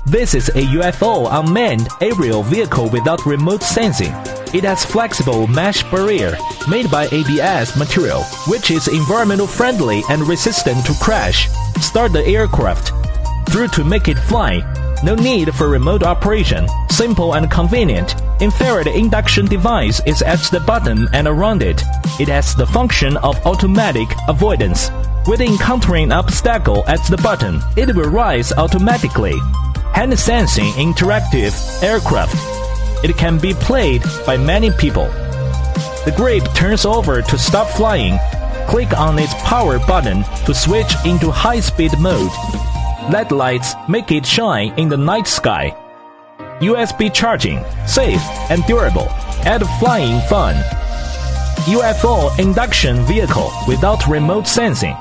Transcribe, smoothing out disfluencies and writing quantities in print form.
This is a UFO unmanned aerial vehicle without remote sensing. It has flexible mesh barrier made by ABS material, which is environmental friendly and resistant to crash. Start the aircraft. Through to make it fly. No need for remote operation. Simple and convenient. Infrared induction device is at the bottom and around it. It has the function of automatic avoidance. With encountering obstacle at the bottom, it will rise automatically. Hand sensing interactive aircraft. It can be played by many people. The grip turns over to stop flying. Click on its power button to switch into high-speed mode. LED lights make it shine in the night sky. USB charging, safe and durable. Add flying fun. UFO induction vehicle without remote sensing.